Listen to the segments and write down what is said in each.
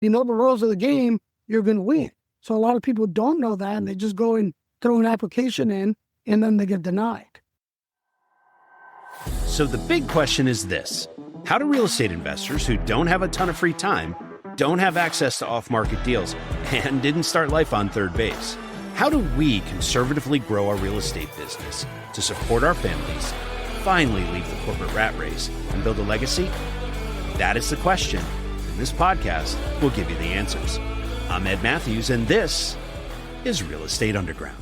you know the rules of the game, you're going to win. So a lot of people don't know that, and they just go and throw an application in, and then they get denied. So the big question is this: how do real estate investors who don't have a ton of free time, don't have access to off-market deals, and didn't start life on third base, how do we conservatively grow our real estate business to support our families, finally leave the corporate rat race, and build a legacy? That is the question, and this podcast will give you the answers. I'm Ed Mathews, and this is Real Estate Underground.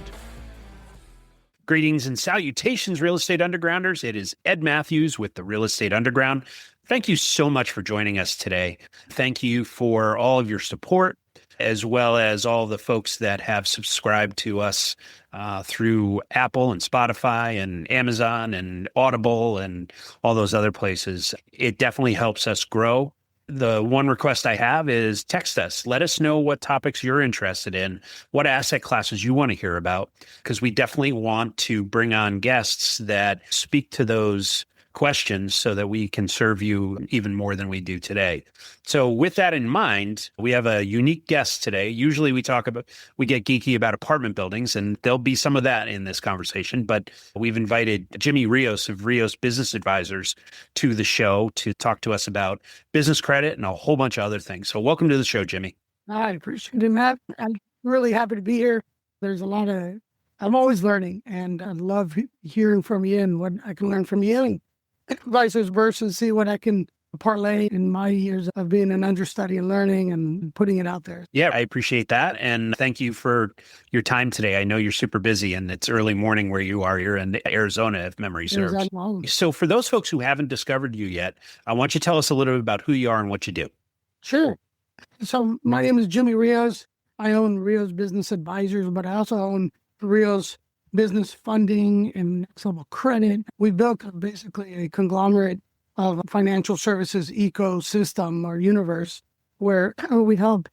Greetings and salutations, Real Estate Undergrounders. It is Ed Mathews with the Real Estate Underground. Thank you so much for joining us today. Thank you for all of your support, as well as all the folks that have subscribed to us through Apple and Spotify and Amazon and Audible and all those other places. It definitely helps us grow. The one request I have is text us. Let us know what topics you're interested in, what asset classes you want to hear about, because we definitely want to bring on guests that speak to those questions so that we can serve you even more than we do today. So with that in mind, we have a unique guest today. Usually we get geeky about apartment buildings, and there'll be some of that in this conversation, but we've invited Jimmy Rios of Rios Business Advisors to the show to talk to us about business credit and a whole bunch of other things. So welcome to the show, Jimmy. I appreciate it, Matt. I'm really happy to be here. I'm always learning, and I love hearing from you and what I can learn from you, and vice versa, see what I can parlay in my years of being an understudy and learning and putting it out there. Yeah, I appreciate that. And thank you for your time today. I know you're super busy and it's early morning where you are. You're in Arizona, if memory serves. So for those folks who haven't discovered you yet, I want you to tell us a little bit about who you are and what you do. Sure. So my name is Jimmy Rios. I own Rios Business Advisors, but I also own Rios Business Funding and Global Credit. We built basically a conglomerate of financial services ecosystem or universe where we help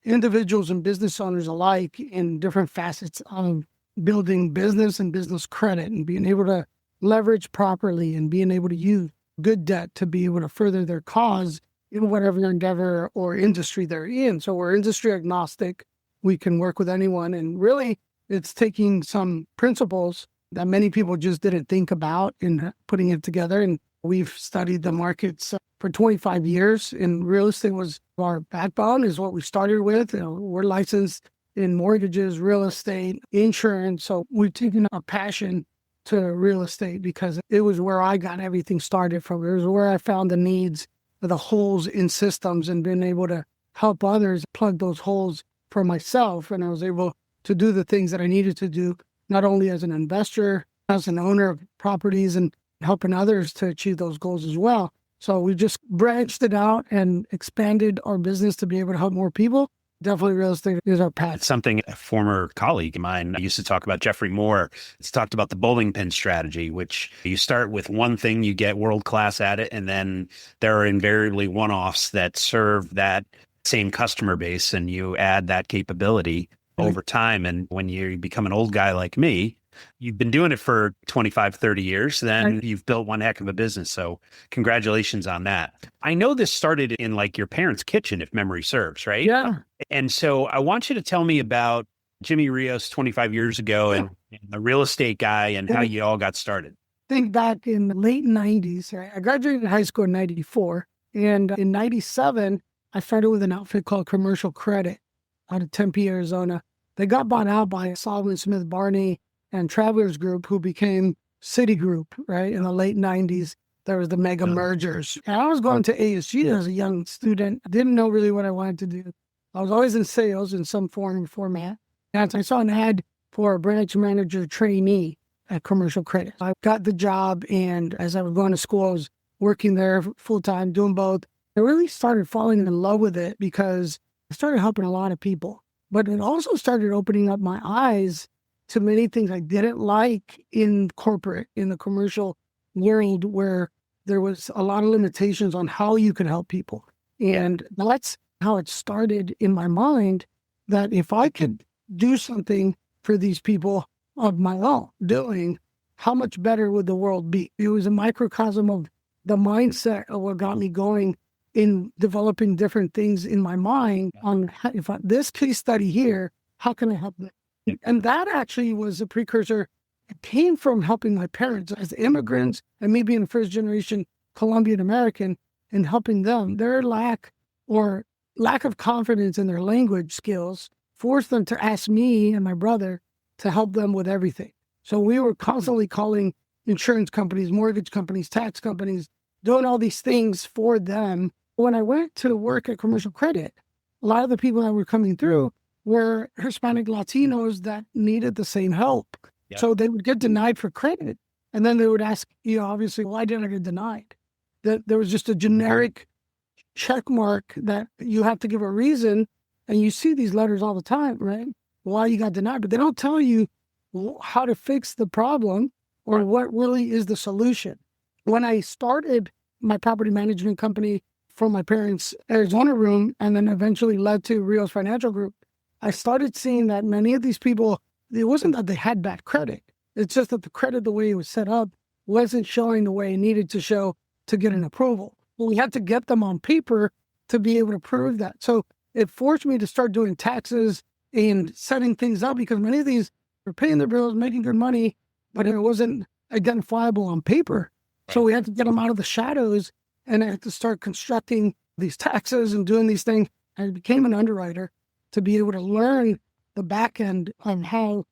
individuals and business owners alike in different facets of building business and business credit and being able to leverage properly and being able to use good debt to be able to further their cause in whatever endeavor or industry they're in. So we're industry agnostic. We can work with anyone, and really it's taking some principles that many people just didn't think about in putting it together. And we've studied the markets for 25 years, and real estate was our backbone, is what we started with. We're licensed in mortgages, real estate, insurance. So we've taken a passion to real estate because it was where I got everything started from. It was where I found the needs, the holes in systems, and been able to help others plug those holes for myself. And I was able to do the things that I needed to do, not only as an investor, as an owner of properties, and helping others to achieve those goals as well. So we just branched it out and expanded our business to be able to help more people. Definitely real estate is our path. Something a former colleague of mine used to talk about, Jeffrey Moore. He's talked about the bowling pin strategy, which you start with one thing, you get world class at it, and then there are invariably one-offs that serve that same customer base, and you add that capability over time. And when you become an old guy like me, you've been doing it for 25, 30 years, then you've built one heck of a business. So congratulations on that. I know this started in like your parents' kitchen, if memory serves, right? Yeah. And so I want you to tell me about Jimmy Rios 25 years ago and the real estate guy and how you all got started. Think back in the late 90s, right? I graduated high school in 94. And in 97, I started with an outfit called Commercial Credit out of Tempe, Arizona. They got bought out by Solomon Smith Barney and Travelers Group, who became Citigroup, right? In the late 90s, there was the mega mergers. And I was going to ASU as a young student. I didn't know really what I wanted to do. I was always in sales in some form or format. And I saw an ad for a branch manager trainee at Commercial Credit. I got the job, and as I was going to school, I was working there full-time, doing both. I really started falling in love with it because I started helping a lot of people. But it also started opening up my eyes to many things I didn't like in corporate, in the commercial world, where there was a lot of limitations on how you could help people. And that's how it started in my mind, that if I could do something for these people of my own doing, how much better would the world be? It was a microcosm of the mindset of what got me going in developing different things in my mind on how, this case study here, how can I help them? And that actually was a precursor. It came from helping my parents as immigrants and me being a first generation Colombian American and helping them. Their lack of confidence in their language skills forced them to ask me and my brother to help them with everything. So we were constantly calling insurance companies, mortgage companies, tax companies, doing all these things for them. When I went to work at commercial credit, a lot of the people that were coming through were Hispanic Latinos that needed the same help. Yep. So they would get denied for credit. And then they would ask, obviously, why did I get denied? That there was just a generic check mark that you have to give a reason. And you see these letters all the time, right? Why you got denied, but they don't tell you how to fix the problem or what really is the solution. When I started my property management company from my parents' Arizona room and then eventually led to Rios Financial Group, I started seeing that many of these people, it wasn't that they had bad credit. It's just that the credit, the way it was set up, wasn't showing the way it needed to show to get an approval. Well, we had to get them on paper to be able to prove that. So it forced me to start doing taxes and setting things up because many of these were paying their bills, making good money, but it wasn't identifiable on paper. So we had to get them out of the shadows and I had to start constructing these taxes and doing these things. I became an underwriter to be able to learn the back end on how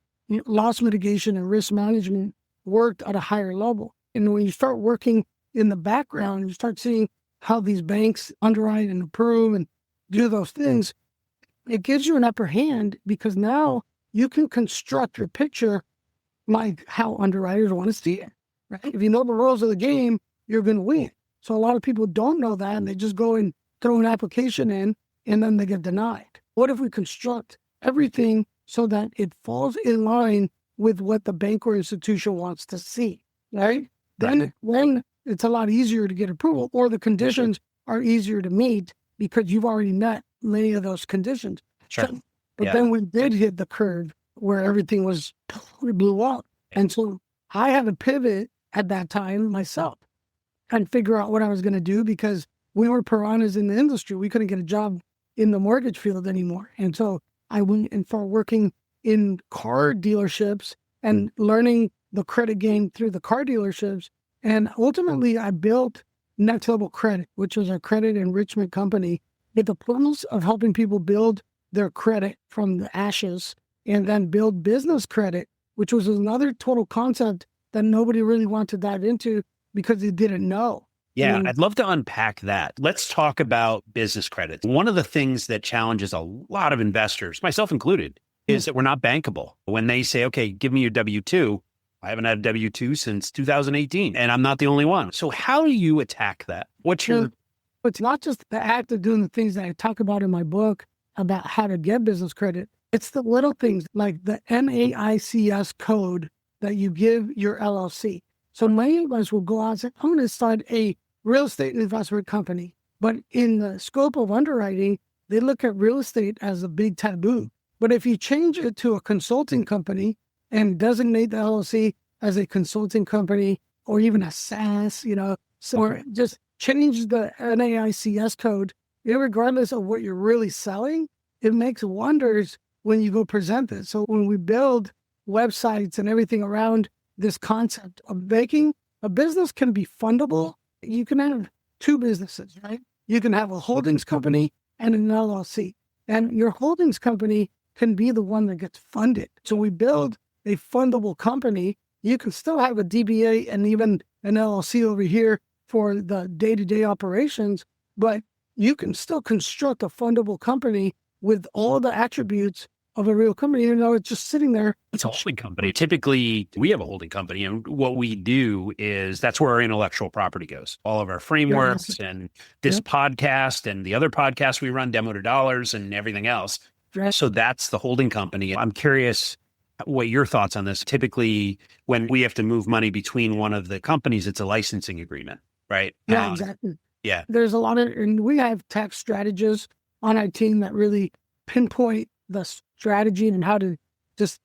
loss mitigation and risk management worked at a higher level. And when you start working in the background, you start seeing how these banks underwrite and approve and do those things. It gives you an upper hand because now you can construct your picture like how underwriters want to see it, right? If you know the rules of the game, you're going to win. So a lot of people don't know that and they just go and throw an application in and then they get denied. What if we construct everything so that it falls in line with what the bank or institution wants to see, right? Then it's a lot easier to get approval or the conditions are easier to meet because you've already met many of those conditions. Sure. But then we did hit the curve where everything was totally blew up. And so I had to pivot at that time myself and figure out what I was going to do because we were piranhas in the industry. We couldn't get a job in the mortgage field anymore. And so I went and started working in car dealerships and learning the credit game through the car dealerships. And ultimately I built Next Level Credit, which was a credit enrichment company with the promise of helping people build their credit from the ashes and then build business credit, which was another total concept that nobody really wanted to dive into because they didn't know. Yeah, I'd love to unpack that. Let's talk about business credit. One of the things that challenges a lot of investors, myself included, is that we're not bankable. When they say, okay, give me your W-2, I haven't had a W-2 since 2018, and I'm not the only one. So how do you attack that? What's your... It's not just the act of doing the things that I talk about in my book about how to get business credit. It's the little things like the NAICS code that you give your LLC. So many of us will go out and say, I'm going to start a real estate investment company. But in the scope of underwriting, they look at real estate as a big taboo. But if you change it to a consulting company and designate the LLC as a consulting company or even a SaaS, or just change the NAICS code, regardless of what you're really selling, it makes wonders when you go present it. So when we build websites and everything around this concept of making a business can be fundable, you can have two businesses, right? You can have a holdings company and an LLC. And your holdings company can be the one that gets funded. So we build a fundable company. You can still have a DBA and even an LLC over here for the day-to-day operations, but you can still construct a fundable company with all the attributes of a real company, even though it's just sitting there. It's a holding company. Typically, we have a holding company, and what we do is that's where our intellectual property goes. All of our frameworks and this podcast and the other podcasts we run, Demo to Dollars and everything else. So that's the holding company. I'm curious what your thoughts on this. Typically, when we have to move money between one of the companies, it's a licensing agreement, right? Yeah, exactly. Yeah. There's a lot of, and we have tax strategists on our team that really pinpoint the strategy and how to just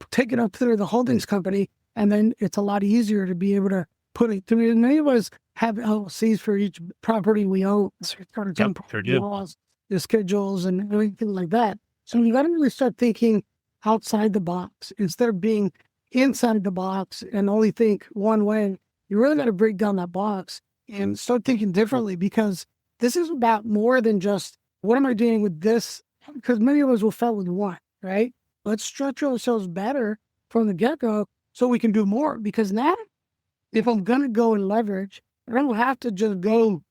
take it up through the holdings company. And then it's a lot easier to be able to put it through. And many of us have LLCs for each property we own. So it's got its own Sure do. laws, the schedules, and everything like that. So you got to really start thinking outside the box instead of being inside the box and only think one way. You really got to break down that box and start thinking differently, because this is about more than just what am I doing with this? Because many of us will fail with one, right? Let's structure ourselves better from the get-go so we can do more. Because now, if I'm going to go and leverage, I don't have to just go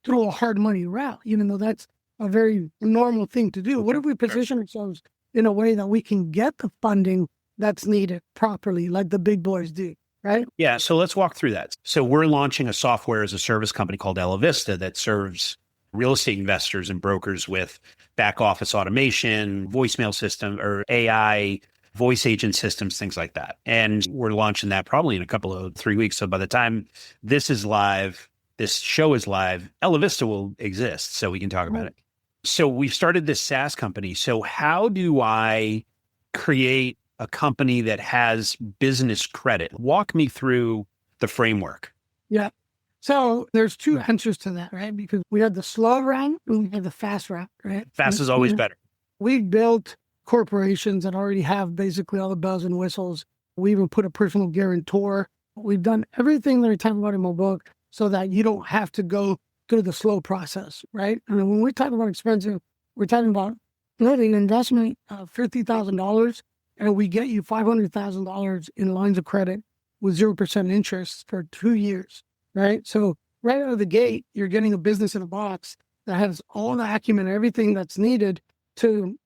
through a hard money route, even though that's a very normal thing to do. What if we position ourselves in a way that we can get the funding that's needed properly, like the big boys do, right? Yeah. So let's walk through that. So we're launching a software as a service company called Elevista that serves real estate investors and brokers with back office automation, voicemail system, or AI voice agent systems, things like that. And we're launching that probably in a couple of 3 weeks. So by the time this is live, this show is live, Elevista will exist, so we can talk about it. So we've started this SaaS company. So how do I create a company that has business credit? Walk me through the framework. Yeah. So there's two answers to that, right? Because we had the slow route and we had the fast route, right? Fast is always better. We built corporations that already have basically all the bells and whistles. We even put a personal guarantor. We've done everything that I talk about in my book so that you don't have to go through the slow process, right? And when we talk about expensive, we're talking about an investment of $50,000 and we get you $500,000 in lines of credit with 0% interest for 2 years. Right. So right out of the gate, you're getting a business in a box that has all the acumen, everything that's needed to,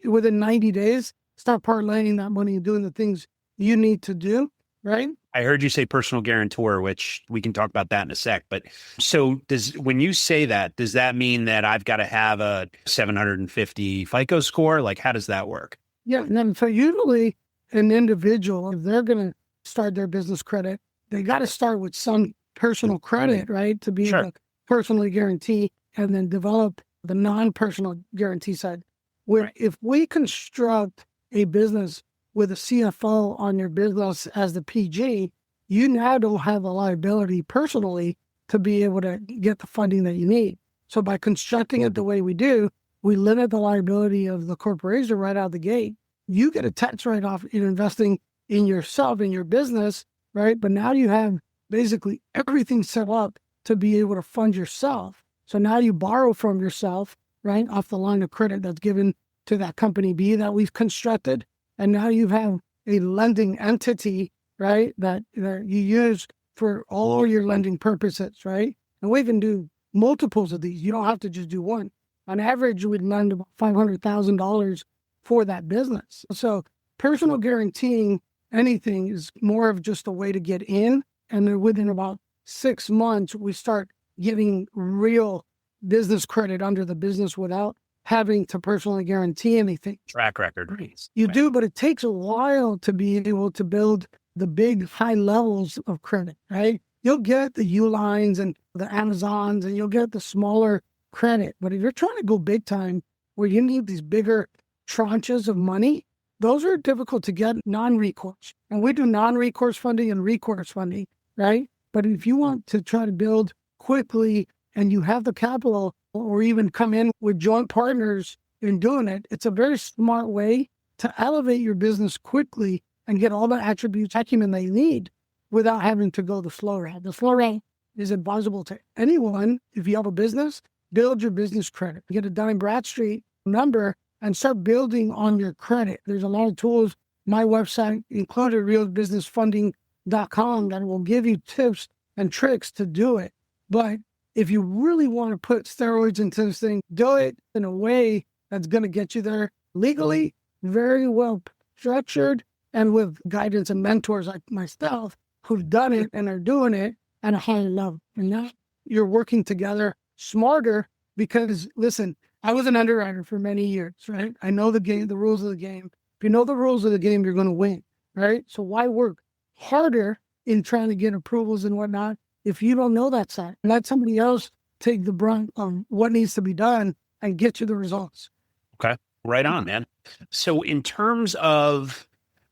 within 90 days, start parlaying that money and doing the things you need to do. Right. I heard you say personal guarantor, which we can talk about that in a sec. But so when you say that, does that mean that I've got to have a 750 FICO score? Like, how does that work? Yeah. And then so usually an individual, if they're going to start their business credit, they got to start with some personal credit, right? To be able to personally guarantee and then develop the non-personal guarantee side. Where if we construct a business with a CFO on your business as the PG, you now don't have a liability personally to be able to get the funding that you need. So by constructing it the way we do, we limit the liability of the corporation right out of the gate. You get a tax write-off in investing in yourself, in your business, right? But now you have basically everything set up to be able to fund yourself. So now you borrow from yourself, right, off the line of credit that's given to that company B that we've constructed. And now you have a lending entity, right, that you use for all your lending purposes, right? And we can do multiples of these. You don't have to just do one. On average, we'd lend about $500,000 for that business. So personal guaranteeing anything is more of just a way to get in. And then within about 6 months, we start giving real business credit under the business without having to personally guarantee anything. Track record. You do, but it takes a while to be able to build the big high levels of credit, right? You'll get the Ulines and the Amazons and you'll get the smaller credit. But if you're trying to go big time where you need these bigger tranches of money, those are difficult to get non-recourse. And we do non-recourse funding and recourse funding, right? But if you want to try to build quickly and you have the capital or even come in with joint partners in doing it, it's a very smart way to elevate your business quickly and get all the attributes, acumen they need without having to go the slow route. The slow route is advisable to anyone. If you have a business, build your business credit. Get a Dun & Bradstreet number and start building on your credit. There's a lot of tools. My website included riosbusinessfunding.com that will give you tips and tricks to do it. But if you really want to put steroids into this thing, do it in a way that's going to get you there legally, very well structured, and with guidance and mentors like myself who've done it and are doing it at a higher level. And now you're working together smarter because, listen, I was an underwriter for many years, right? I know the game, the rules of the game. If you know the rules of the game, you're going to win, right? So why work harder in trying to get approvals and whatnot if you don't know that side? Let somebody else take the brunt of what needs to be done and get you the results. Okay. Right on, man. So in terms of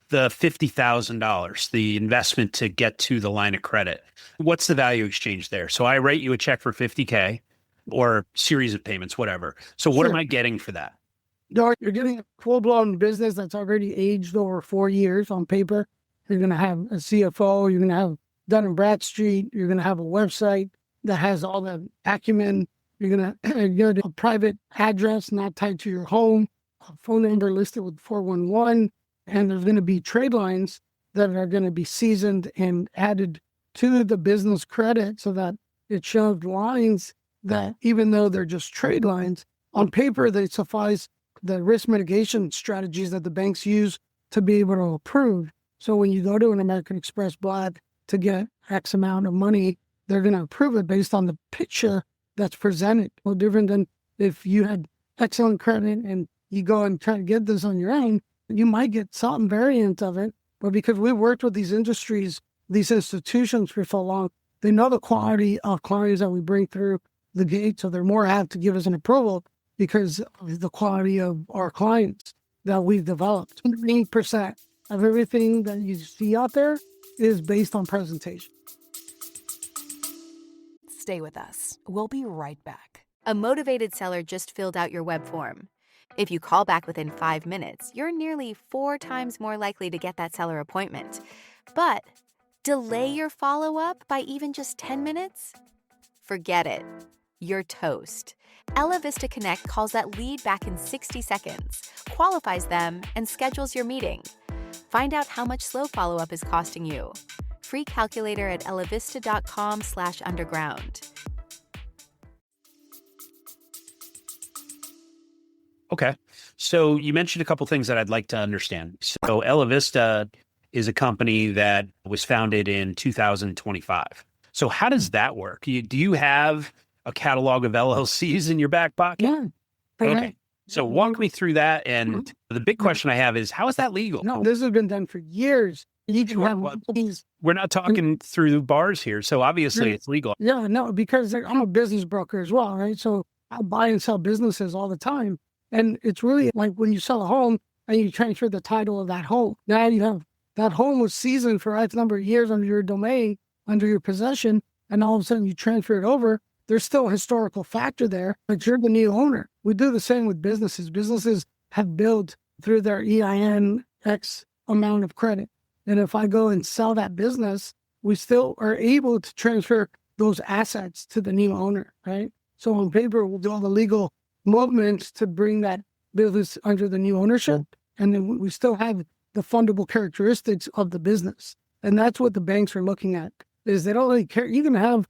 the $50,000, the investment to get to the line of credit, what's the value exchange there? So I write you a check for 50K or series of payments, whatever. So what am I getting for that? You're getting a full-blown business that's already aged over 4 years on paper. You're going to have a CFO. You're going to have Dun& Bradstreet. You're going to have a website that has all the acumen. You're going to get a private address not tied to your home, a phone number listed with 411, and there's going to be trade lines that are going to be seasoned and added to the business credit so that it shows lines that even though they're just trade lines, on paper they suffice the risk mitigation strategies that the banks use to be able to approve. So when you go to an American Express Black to get X amount of money, they're going to approve it based on the picture that's presented. No different than if you had excellent credit and you go and try to get this on your own, you might get some variant of it. But because we've worked with these industries, these institutions for so long, they know the quality of clients that we bring through the gate. So they're more apt to give us an approval because of the quality of our clients that we've developed. 80% of everything that you see out there is based on presentation. Stay with us. We'll be right back. A motivated seller just filled out your web form. If you call back within 5 minutes, you're nearly 4 times more likely to get that seller appointment. But delay your follow-up by even just 10 minutes? Forget it. You're toast. Elevista Connect calls that lead back in 60 seconds, qualifies them, and schedules your meeting. Find out how much slow follow-up is costing you. Free calculator at elevista.com/underground. Okay. So you mentioned a couple things that I'd like to understand. So Elevista is a company that was founded in 2025. So how does that work? Do you have a catalog of LLCs in your back pocket? Yeah. Okay. So walk me through that. And the big question I have is, how is that legal? No, this has been done for years. You can have these. We're not talking through the bars here. So obviously it's legal. Yeah, no, because I'm a business broker as well, right? So I buy and sell businesses all the time. And it's really like when you sell a home and you transfer the title of that home. Now you have that home was seasoned for X number of years under your domain, under your possession, and all of a sudden you transfer it over. There's still a historical factor there, but you're the new owner. We do the same with businesses. Businesses have built through their EIN X amount of credit. And if I go and sell that business, we still are able to transfer those assets to the new owner, right? So on paper, we'll do all the legal movements to bring that business under the new ownership. And then we still have the fundable characteristics of the business. And that's what the banks are looking at, is they don't really care. You can have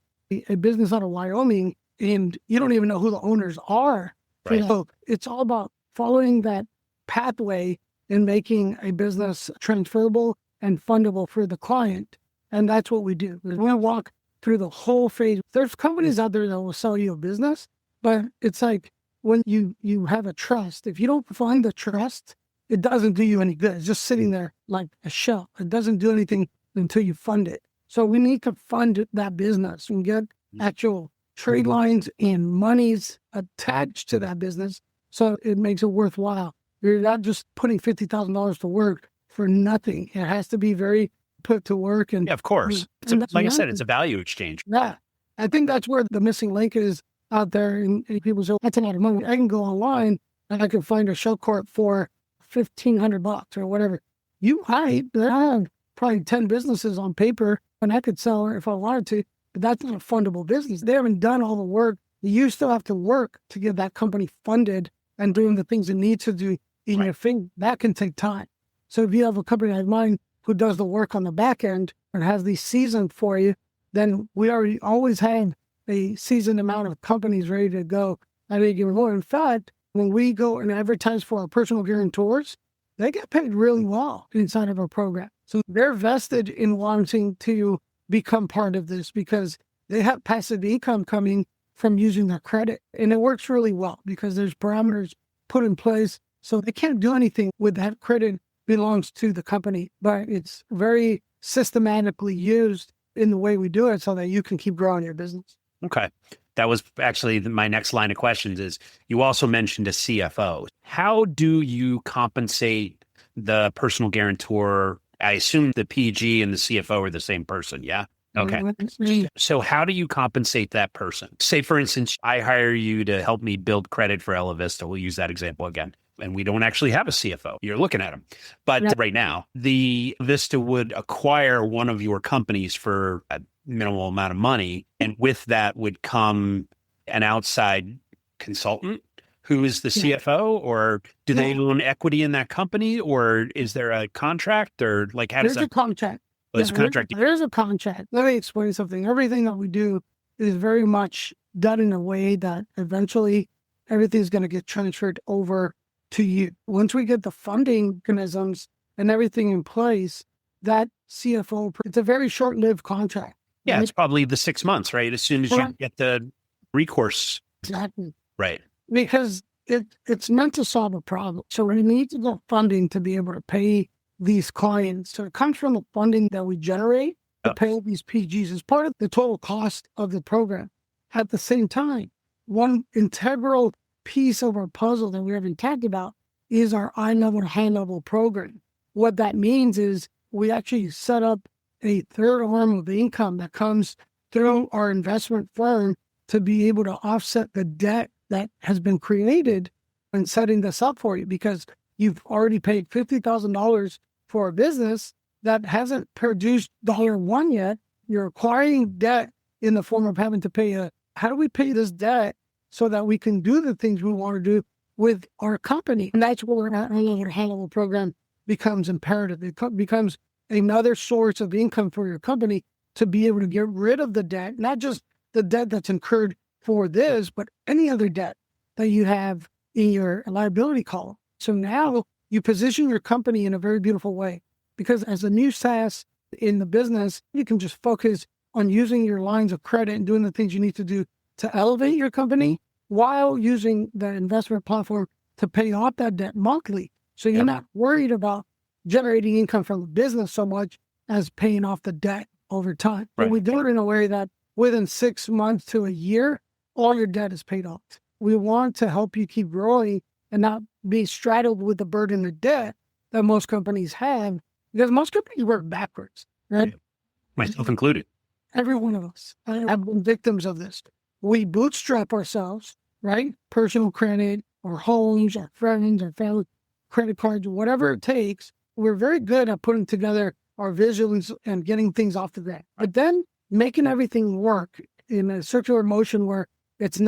a business out of Wyoming and you don't even know who the owners are. Right. So it's all about following that pathway and making a business transferable and fundable for the client. And that's what we do. We're going to walk through the whole phase. There's companies out there that will sell you a business, but it's like when you have a trust, if you don't find the trust, it doesn't do you any good. It's just sitting there like a shell. It doesn't do anything until you fund it. So we need to fund that business and get actual trade lines and monies attached to that business so it makes it worthwhile. You're not just putting $50,000 to work for nothing. It has to be very put to work. And yeah, of course. Like I said, it's a value exchange. Yeah. I think that's where the missing link is out there. And people say, that's a lot of money. I can go online and I can find a show court for $1,500 or whatever. You might, but I have probably 10 businesses on paper and I could sell it if I wanted to, but that's not a fundable business. They haven't done all the work. You still have to work to get that company funded and doing the things it needs to do in your thing. That can take time. So if you have a company like mine who does the work on the back end and has these seasoned for you, then we already always have a seasoned amount of companies ready to go at any given moment. In fact, when we go and advertise for our personal guarantors, they get paid really well inside of our program. So they're vested in wanting to become part of this because they have passive income coming from using their credit. And it works really well because there's parameters put in place. So they can't do anything with that credit belongs to the company, but it's very systematically used in the way we do it so that you can keep growing your business. Okay. That was actually my next line of questions is you also mentioned a CFO. How do you compensate the personal guarantor, I assume the PG and the CFO are the same person. Yeah. Okay. So how do you compensate that person? Say, for instance, I hire you to help me build credit for Elevista. We'll use that example again. And we don't actually have a CFO. You're looking at him. But right now, the Vista would acquire one of your companies for a minimal amount of money. And with that would come an outside consultant who is the CFO, or do they own equity in that company, or is there a contract, or like how does that? There's a contract. There's a contract. There's a contract. Let me explain something. Everything that we do is very much done in a way that eventually everything's going to get transferred over to you. Once we get the funding mechanisms and everything in place, that CFO, it's a very short-lived contract. Yeah, right? it's probably the 6 months, right? As soon as you get the recourse. Exactly. Right. Because it's meant to solve a problem. So we need to get funding to be able to pay these clients. So it comes from the funding that we generate to pay these PGs as part of the total cost of the program. At the same time, one integral piece of our puzzle that we haven't talked about is our eye-level to high-level program. What that means is we actually set up a third arm of income that comes through our investment firm to be able to offset the debt that has been created in setting this up for you, because you've already paid $50,000 for a business that hasn't produced $1 yet. You're acquiring debt in the form of having to pay how do we pay this debt so that we can do the things we want to do with our company? And that's where our high-level program becomes imperative. It becomes another source of income for your company to be able to get rid of the debt, not just the debt that's incurred for this, but any other debt that you have in your liability column. So now you position your company in a very beautiful way, because as a new SaaS in the business, you can just focus on using your lines of credit and doing the things you need to do to elevate your company while using the investment platform to pay off that debt monthly. So you're not worried about generating income from the business so much as paying off the debt over time. But we do it in a way that within 6 months to a year, all your debt is paid off. We want to help you keep growing and not be straddled with the burden of debt that most companies have, because most companies work backwards, right? Myself included. Every one of us have been victims of this. We bootstrap ourselves, right? Personal credit, or homes, or friends, or family credit cards, whatever it takes. We're very good at putting together our visuals and getting things off the ground. But then making everything work in a circular motion where it's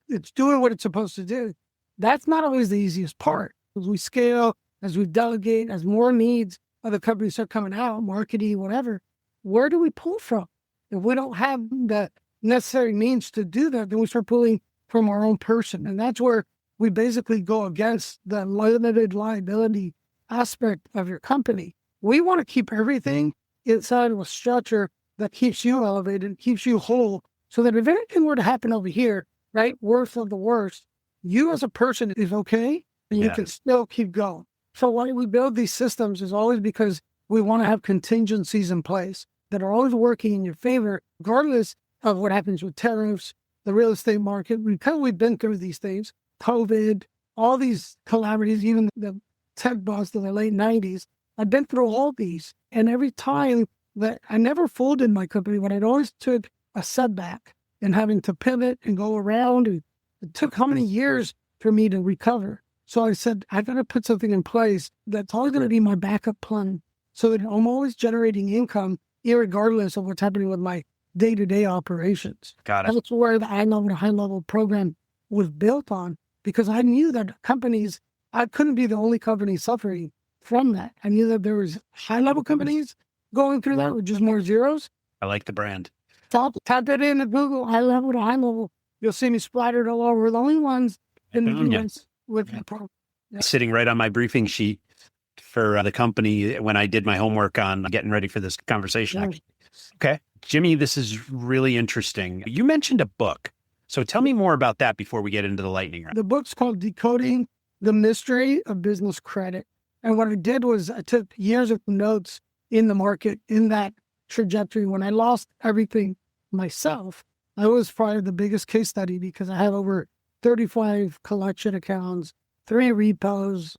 it's doing what it's supposed to do. That's not always the easiest part. As we scale, as we delegate, as more needs of the company start coming out, marketing, whatever, where do we pull from? If we don't have the necessary means to do that, then we start pulling from our own person. And that's where we basically go against the limited liability aspect of your company. We want to keep everything inside of a structure that keeps you elevated, keeps you whole, so that if anything were to happen over here, right, worst of the worst, you as a person is okay, and you can still keep going. So why we build these systems is always because we want to have contingencies in place that are always working in your favor, regardless of what happens with tariffs, the real estate market. Because we've been through these things, COVID, all these calamities, even the tech bust in the late 90s, I've been through all these. And every time that I never folded my company, but it always took a setback and having to pivot and go around. And it took how many years for me to recover? So I said, I got to put something in place that's always going to be my backup plan, so that I'm always generating income, irregardless of what's happening with my day-to-day operations. Got it. That's where the high-level program was built on, because I knew that companies, I couldn't be the only company suffering from that. I knew that there was high-level companies going through that with just more zeros. I like the brand. Type it in at Google, high-level to high-level. You'll see me splattered all over. We're the only ones in the U.S. with that program. Yeah. Sitting right on my briefing sheet for the company when I did my homework on getting ready for this conversation. Yeah. Okay. Jimmy, this is really interesting. You mentioned a book. So tell me more about that before we get into the lightning round. The book's called Decoding the Mystery of Business Credit. And what I did was I took years of notes in the market in that trajectory. When I lost everything myself, I was probably the biggest case study, because I had over 35 collection accounts, 3 repos,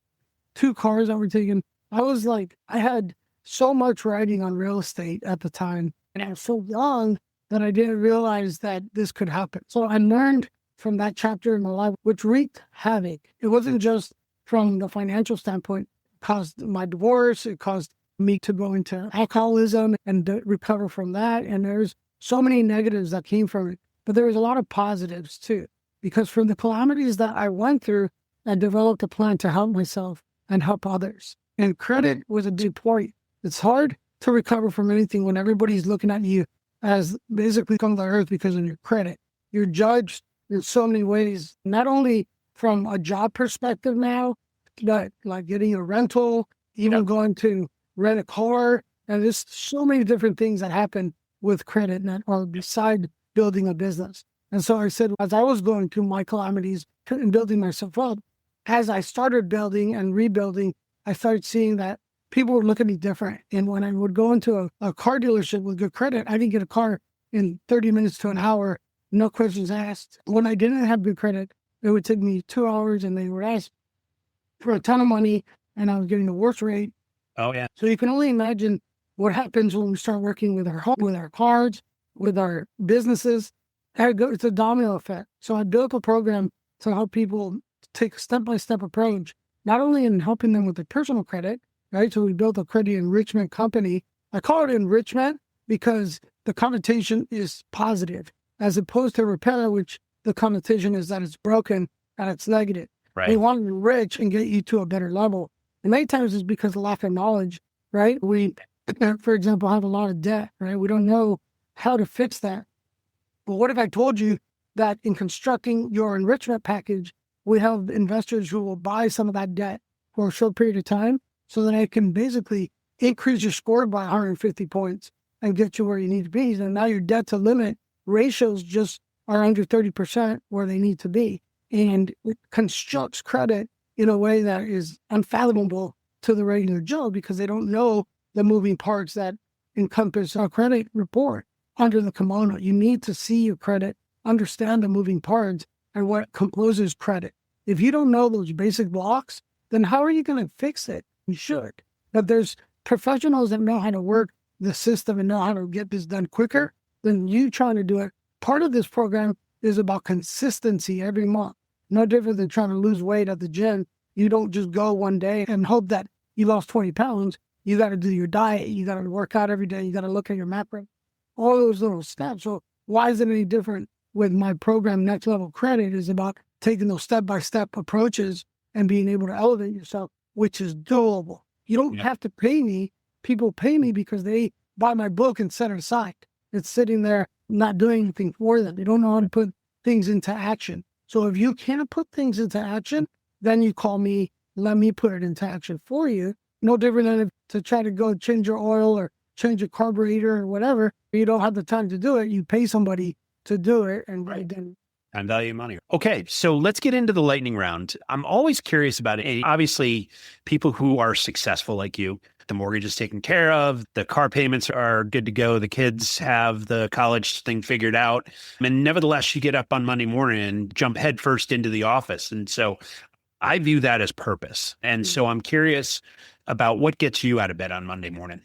2 cars that were taken. I had so much writing on real estate at the time, and I was so young that I didn't realize that this could happen. So I learned from that chapter in my life, which wreaked havoc. It wasn't just from the financial standpoint, it caused my divorce, it caused me to go into alcoholism and recover from that. And there's so many negatives that came from it, but there was a lot of positives too, because from the calamities that I went through, I developed a plan to help myself and help others. And credit was a big point. It's hard to recover from anything when everybody's looking at you as basically come to earth because of your credit. You're judged in so many ways, not only from a job perspective now, but like getting a rental, even going to rent a car. And there's so many different things that happen with credit or beside building a business. And so I said, as I was going through my calamities and building myself up, as I started building and rebuilding, I started seeing that people would look at me different. And when I would go into a car dealership with good credit, I could get a car in 30 minutes to an hour, no questions asked. When I didn't have good credit, it would take me 2 hours and they would ask for a ton of money and I was getting the worst rate. Oh, yeah. So you can only imagine what happens when we start working with our home, with our cards, with our businesses. It's a domino effect. So I built a program to help people take a step-by-step approach, not only in helping them with their personal credit, right? So we built a credit enrichment company. I call it enrichment because the connotation is positive, as opposed to repair, which the connotation is that it's broken and it's negative. Right. We want to enrich and get you to a better level. And many times it's because of lack of knowledge, right? We, for example, have a lot of debt, right? We don't know how to fix that. But what if I told you that in constructing your enrichment package, we have investors who will buy some of that debt for a short period of time so that I can basically increase your score by 150 points and get you where you need to be. And now your debt to limit ratios just are under 30% where they need to be. And it constructs credit in a way that is unfathomable to the regular Joe because they don't know the moving parts that encompass our credit report under the kimono. You need to see your credit, understand the moving parts and what composes credit. If you don't know those basic blocks, then how are you going to fix it? You should. But there's professionals that know how to work the system and know how to get this done quicker than you trying to do it. Part of this program is about consistency every month. No different than trying to lose weight at the gym. You don't just go one day and hope that you lost 20 pounds. You got to do your diet. You got to work out every day. You got to look at your macro. All those little steps. So why is it any different with my program, Next Level Credit, is about taking those step-by-step approaches and being able to elevate yourself, which is doable. You don't have to pay me. People pay me because they buy my book and set it aside. It's sitting there not doing anything for them. They don't know how to put things into action. So if you can't put things into action, then you call me, let me put it into action for you. No different than if to try to go change your oil or change your carburetor or whatever. You don't have the time to do it. You pay somebody to do it and then Time value money. Okay, so let's get into the lightning round. I'm always curious about it. Obviously, people who are successful like you, the mortgage is taken care of, the car payments are good to go, the kids have the college thing figured out, and nevertheless, you get up on Monday morning and jump headfirst into the office. And so I view that as purpose. And so I'm curious about what gets you out of bed on Monday morning.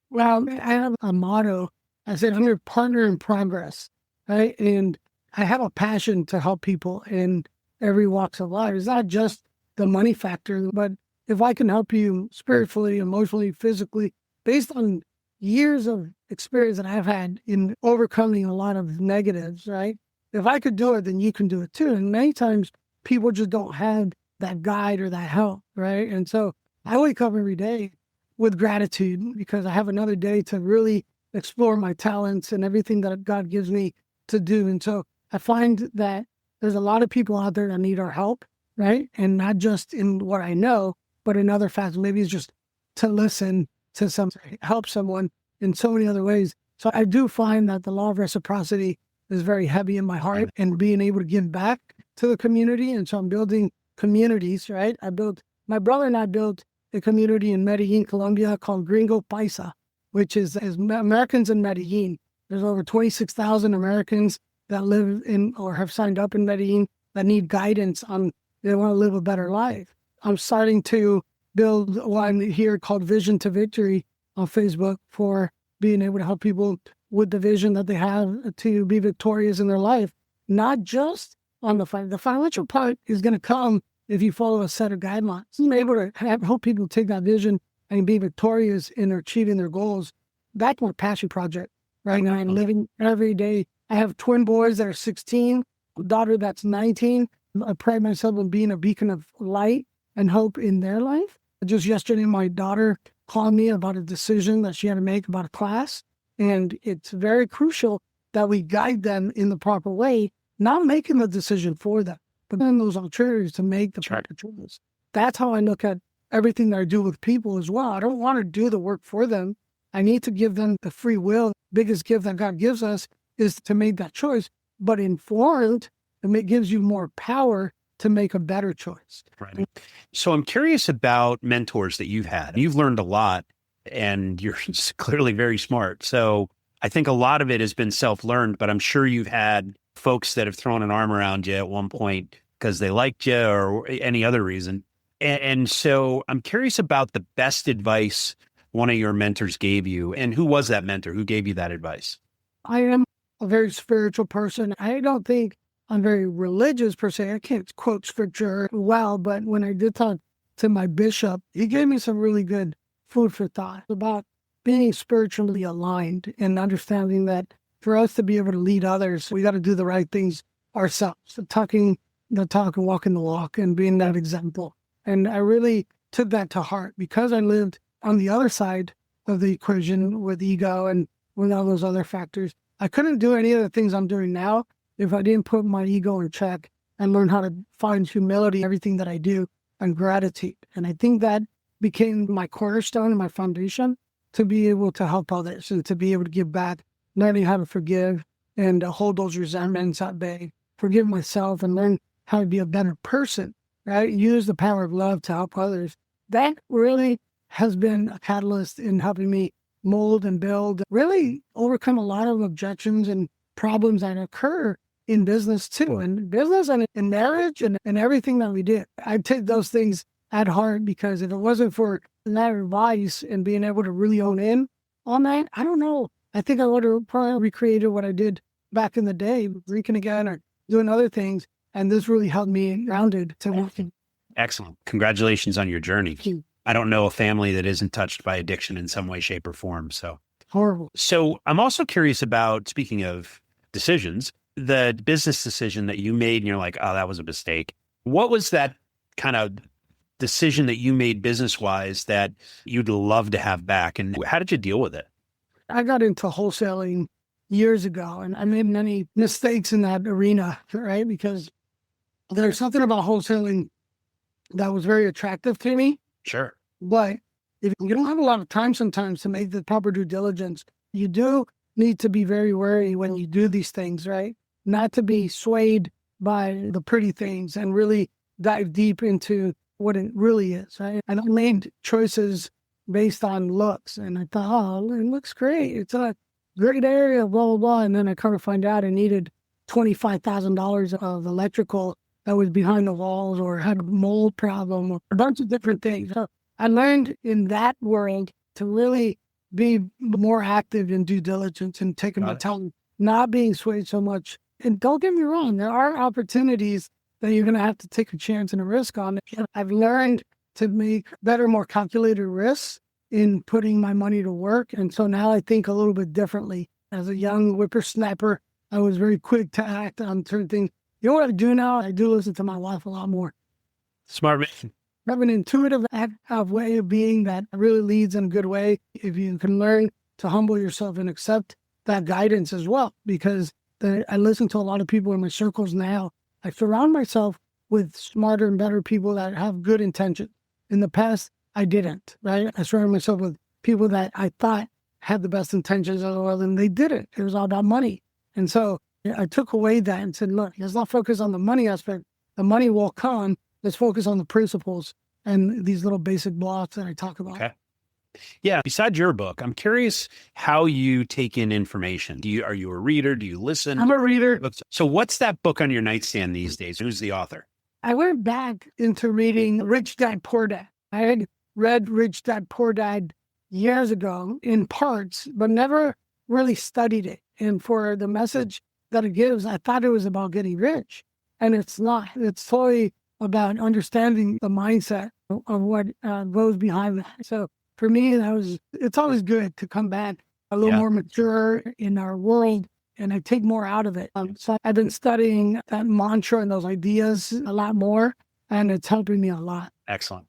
Well, I have a motto. I said, I'm your partner in progress, right? And I have a passion to help people in every walks of life. It's not just the money factor, but if I can help you spiritually, emotionally, physically, based on years of experience that I've had in overcoming a lot of negatives, right? If I could do it, then you can do it too. And many times people just don't have that guide or that help, right? And so I wake up every day with gratitude because I have another day to really explore my talents and everything that God gives me to do. And so I find that there's a lot of people out there that need our help, right? And not just in what I know, but in other facets. Maybe it's just to listen to help someone in so many other ways. So I do find that the law of reciprocity is very heavy in my heart and being able to give back to the community. And so I'm building communities, right? My brother and I built a community in Medellin, Colombia called Gringo Paisa, which is Americans in Medellin. There's over 26,000 Americans that live in or have signed up in Medellin that need guidance on they want to live a better life. I'm starting to build one here called Vision to Victory on Facebook for being able to help people with the vision that they have to be victorious in their life, not just on the financial part is going to come if you follow a set of guidelines. I'm able to help people take that vision and be victorious in achieving their goals. That's my passion project right now. I'm living every day. I have twin boys that are 16, a daughter that's 19. I pride myself on being a beacon of light and hope in their life. Just yesterday, my daughter called me about a decision that she had to make about a class. And it's very crucial that we guide them in the proper way, not making the decision for them, but then those alternatives to make the proper choice. That's how I look at everything that I do with people as well. I don't want to do the work for them. I need to give them the free will. Biggest gift that God gives us is to make that choice, but informed, it gives you more power to make a better choice. Right. So I'm curious about mentors that you've had. You've learned a lot and you're clearly very smart. So I think a lot of it has been self-learned, but I'm sure you've had folks that have thrown an arm around you at one point because they liked you or any other reason. And so I'm curious about the best advice one of your mentors gave you. And who was that mentor? Who gave you that advice? I am a very spiritual person. I don't think I'm very religious per se. I can't quote scripture well, but when I did talk to my bishop, he gave me some really good food for thought about being spiritually aligned and understanding that for us to be able to lead others, we got to do the right things ourselves, talking the talk and walking the walk and being that example. And I really took that to heart because I lived on the other side of the equation with ego and with all those other factors. I couldn't do any of the things I'm doing now if I didn't put my ego in check and learn how to find humility in everything that I do and gratitude. And I think that became my cornerstone and my foundation to be able to help others and to be able to give back, learning how to forgive and hold those resentments at bay, forgive myself and learn how to be a better person, right? Use the power of love to help others. That really has been a catalyst in helping me mold and build, really overcome a lot of objections and problems that occur in business too, and business and in marriage and everything that we do. I take those things at heart because if it wasn't for that advice and being able to really own in on that, I don't know. I think I would have probably recreated what I did back in the day, drinking again or doing other things. And this really helped me grounded to working. Excellent. Congratulations on your journey. Thank you. I don't know a family that isn't touched by addiction in some way, shape, or form. So Horrible. So I'm also curious about, speaking of decisions, the business decision that you made and you're like, oh, that was a mistake. What was that kind of decision that you made business-wise that you'd love to have back? And how did you deal with it? I got into wholesaling years ago and I made many mistakes in that arena, right? Because there's something about wholesaling that was very attractive to me. Sure. But if you don't have a lot of time sometimes to make the proper due diligence, you do need to be very wary when you do these things, right? Not to be swayed by the pretty things and really dive deep into what it really is, right? And I made choices based on looks and I thought, oh, it looks great. It's a great area, blah, blah, blah. And then I kind of find out I needed $25,000 of electrical that was behind the walls or had a mold problem or a bunch of different things. So I learned in that world to really be more active in due diligence and taking my time, not being swayed so much. And don't get me wrong, there are opportunities that you're going to have to take a chance and a risk on. I've learned to make better, more calculated risks in putting my money to work. And so now I think a little bit differently. As a young whippersnapper, I was very quick to act on certain things. You know what I do now? I do listen to my wife a lot more. Smart man. I have an intuitive way of being that really leads in a good way. If you can learn to humble yourself and accept that guidance as well, because I listen to a lot of people in my circles now. I surround myself with smarter and better people that have good intention. In the past, I didn't, right? I surrounded myself with people that I thought had the best intentions of the world, and they didn't. It was all about money. And so I took away that and said, look, let's not focus on the money aspect. The money will come. Let's focus on the principles and these little basic blocks that I talk about. Okay. Yeah. Besides your book, I'm curious how you take in information. Are you a reader? Do you listen? I'm a reader. So what's that book on your nightstand these days? Who's the author? I went back into reading Rich Dad, Poor Dad. I had read Rich Dad Poor Dad years ago in parts, but never really studied it. And for the message that it gives, I thought it was about getting rich. And it's not. It's totally about understanding the mindset of what goes behind that. So for me, it's always good to come back a little more mature in our world, and I take more out of it. So I've been studying that mantra and those ideas a lot more, and it's helping me a lot. Excellent.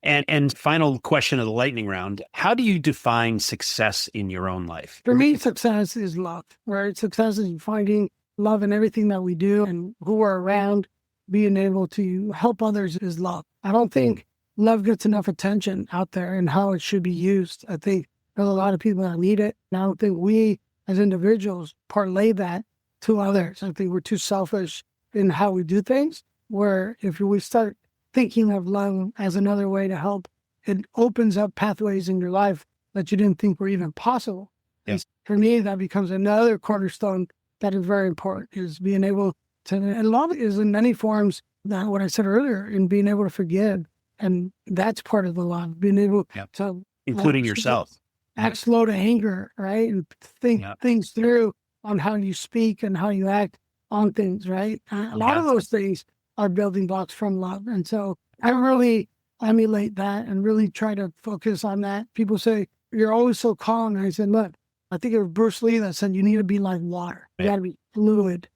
And final question of the lightning round. How do you define success in your own life? For me, success is love, right? Success is finding love in everything that we do and who we're around. Being able to help others is love. I don't think love gets enough attention out there and how it should be used. I think there's a lot of people that need it. And I don't think we as individuals parlay that to others. I think we're too selfish in how we do things, where if we start thinking of love as another way to help, it opens up pathways in your life that you didn't think were even possible. Yeah. For me, that becomes another cornerstone that is very important, is being able to, and love is in many forms, that what I said earlier, in being able to forgive. And that's part of the love, being able to, including yourself, act slow to anger, right? And think things through on how you speak and how you act on things, right? A lot of those things are building blocks from love. And so I really emulate that and really try to focus on that. People say, you're always so calm. And I said, look, I think it was Bruce Lee that said, you need to be like water. You got to be fluid.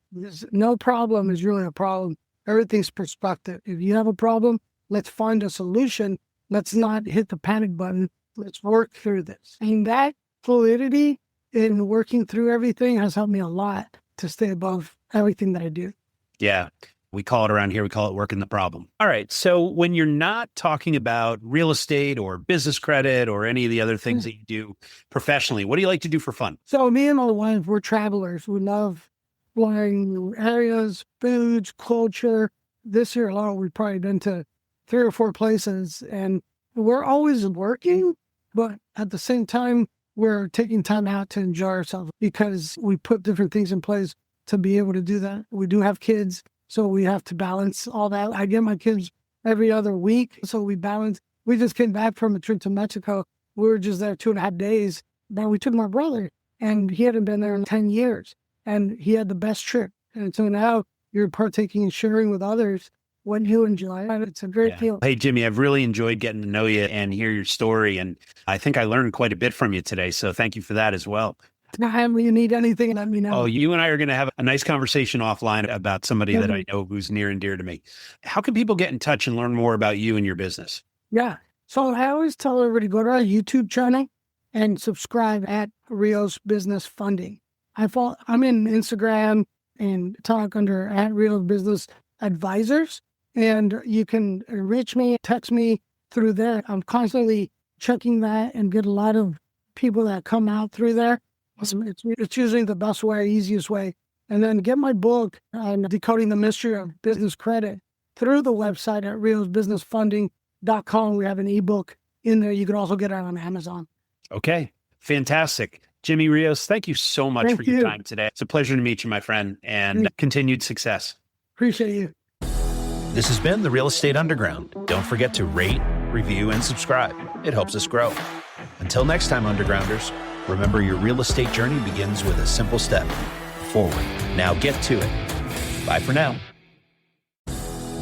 No problem is really a problem. Everything's perspective. If you have a problem, let's find a solution. Let's not hit the panic button. Let's work through this. And that fluidity in working through everything has helped me a lot to stay above everything that I do. Yeah. We call it around here, we call it working the problem. All right. So when you're not talking about real estate or business credit or any of the other things that you do professionally, what do you like to do for fun? So me and my wife, we're travelers. We love flying new areas, foods, culture. This year alone, we've probably been to 3 or 4 places, and we're always working, but at the same time, we're taking time out to enjoy ourselves because we put different things in place to be able to do that. We do have kids, so we have to balance all that. I get my kids every other week, so we balance. We just came back from a trip to Mexico. We were just there 2.5 days. Then we took my brother, and he hadn't been there in 10 years, and he had the best trip. And so now you're partaking and sharing with others what you enjoy. It's a great feeling. Hey, Jimmy, I've really enjoyed getting to know you and hear your story. And I think I learned quite a bit from you today. So thank you for that as well. If you need anything, let me know. Oh, you and I are going to have a nice conversation offline about somebody that I know who's near and dear to me. How can people get in touch and learn more about you and your business? Yeah. So I always tell everybody, go to our YouTube channel and subscribe at Rios Business Funding. I'm in Instagram and talk under at Rios Business Advisors. And you can reach me, text me through there. I'm constantly checking that and get a lot of people that come out through there. It's usually the best way, easiest way. And then get my book on Decoding the Mystery of Business Credit through the website at riosbusinessfunding.com. We have an ebook in there. You can also get it on Amazon. Okay, fantastic. Jimmy Rios, thank you so much for your time today. It's a pleasure to meet you, my friend, and continued success. Appreciate you. This has been The Real Estate Underground. Don't forget to rate, review, and subscribe. It helps us grow. Until next time, Undergrounders, remember your real estate journey begins with a simple step forward. Now get to it. Bye for now.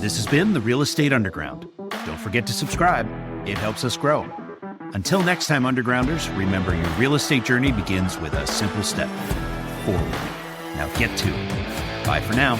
This has been The Real Estate Underground. Don't forget to subscribe. It helps us grow. Until next time, Undergrounders, remember your real estate journey begins with a simple step forward. Now get to it. Bye for now.